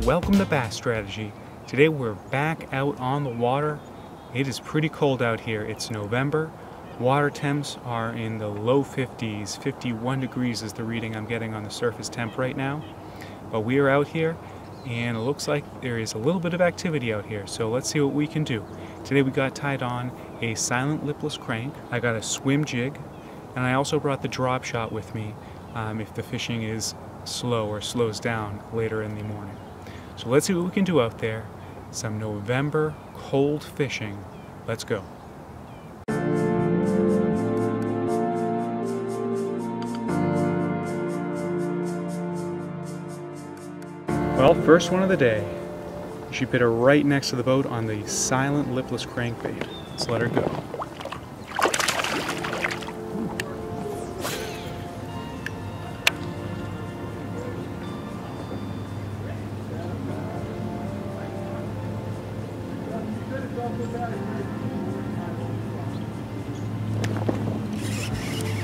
welcome to Bass Strategy. Today we're back out on the water. It is pretty cold out here. It's November. Water temps are in the low 50s. 51 degrees is the reading I'm getting on the surface temp right now. But we are out here and it looks like there is a little bit of activity out here. So let's see what we can do. Today we got tied on a silent lipless crank. I got a swim jig and I also brought the drop shot with me if the fishing is slow or slows down later in the morning. So let's see what we can do out there. Some November cold fishing. Let's go. Well, first one of the day. She bit her right next to the boat on the silent lipless crankbait. Let's let her go.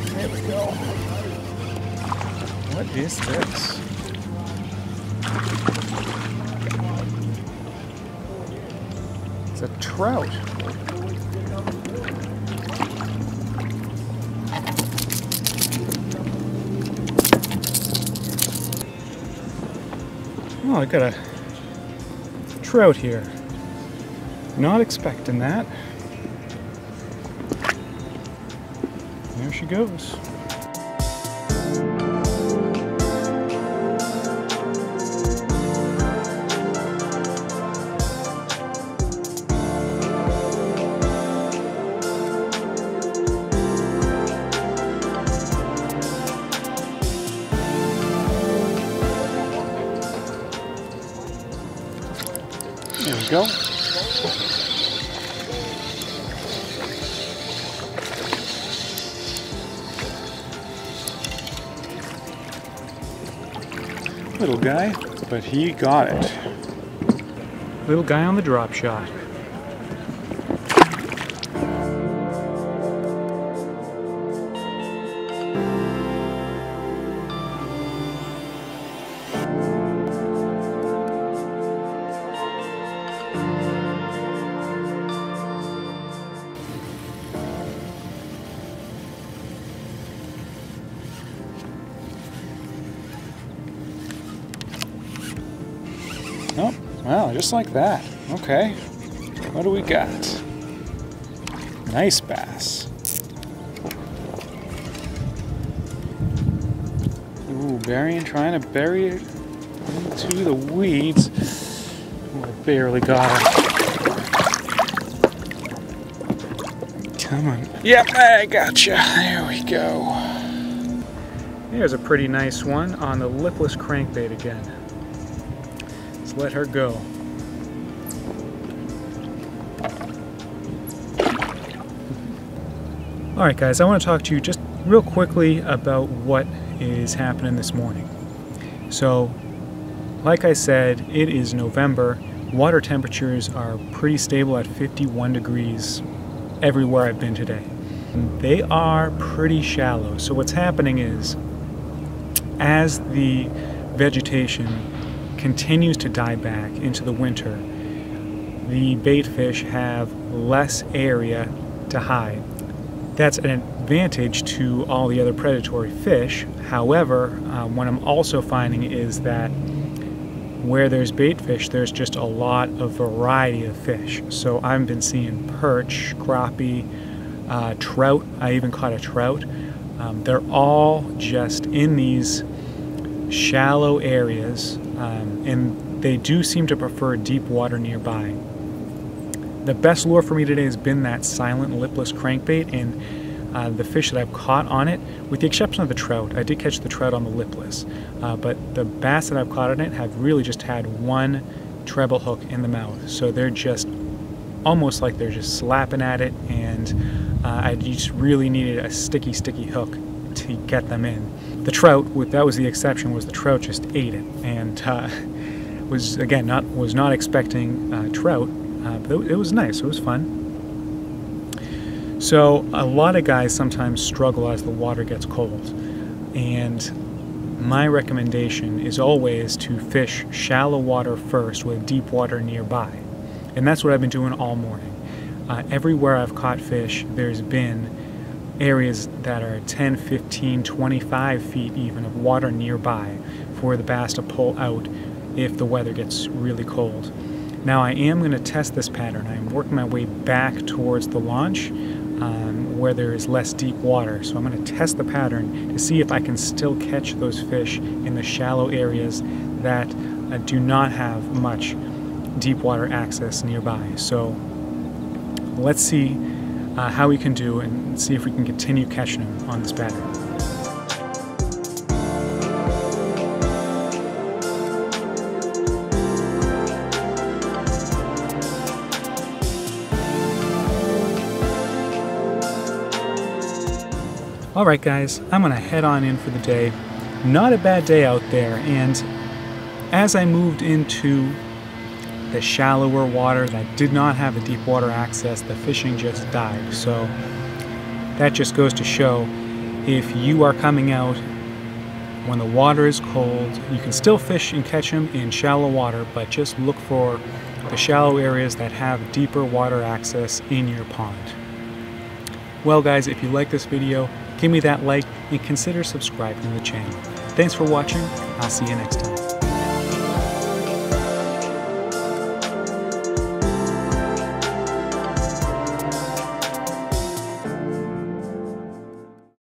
There we go. What is this? It's a trout. Oh, I got a trout here. Not expecting that. There she goes. There we go. Little guy, but he got it. Little guy on the drop shot. Oh, well, just like that. Okay. What do we got? Nice bass. Ooh, trying to bury it into the weeds. Ooh, I barely got it. Come on. Yep, I gotcha. There we go. Here's a pretty nice one on the lipless crankbait again. Let her go. Alright guys, I want to talk to you just real quickly about what is happening this morning. So, like I said, it is November. Water temperatures are pretty stable at 51 degrees everywhere I've been today. They are pretty shallow. So what's happening is, as the vegetation continues to die back into the winter, the bait fish have less area to hide. That's an advantage to all the other predatory fish. However, what I'm also finding is that where there's bait fish, there's just a lot of variety of fish. So I've been seeing perch, crappie, trout. I even caught a trout. They're all just in these shallow areas, and they do seem to prefer deep water nearby. The best lure for me today has been that silent lipless crankbait, and the fish that I've caught on it, with the exception of the trout. I did catch the trout on the lipless, but the bass that I've caught on it have really just had one treble hook in the mouth. So they're just almost like they're just slapping at it, and I just really needed a sticky hook to get them in. The trout, that was the exception, was the trout just ate it, and was not expecting trout, but it was nice. It was fun. So a lot of guys sometimes struggle as the water gets cold, and my recommendation is always to fish shallow water first with deep water nearby. And that's what I've been doing all morning. Everywhere I've caught fish, there's been areas that are 10, 15, 25 feet even of water nearby for the bass to pull out if the weather gets really cold. Now I am going to test this pattern. I'm working my way back towards the launch where there is less deep water. So I'm going to test the pattern to see if I can still catch those fish in the shallow areas that do not have much deep water access nearby. So let's see how we can do and see if we can continue catching them on this pattern. Alright guys, I'm going to head on in for the day. Not a bad day out there, and as I moved into the shallower water that did not have the deep water access, the fishing just died. So that just goes to show, if you are coming out when the water is cold, you can still fish and catch them in shallow water, but just look for the shallow areas that have deeper water access in your pond. Well guys, if you like this video, give me that like and consider subscribing to the channel. Thanks for watching. I'll see you next time.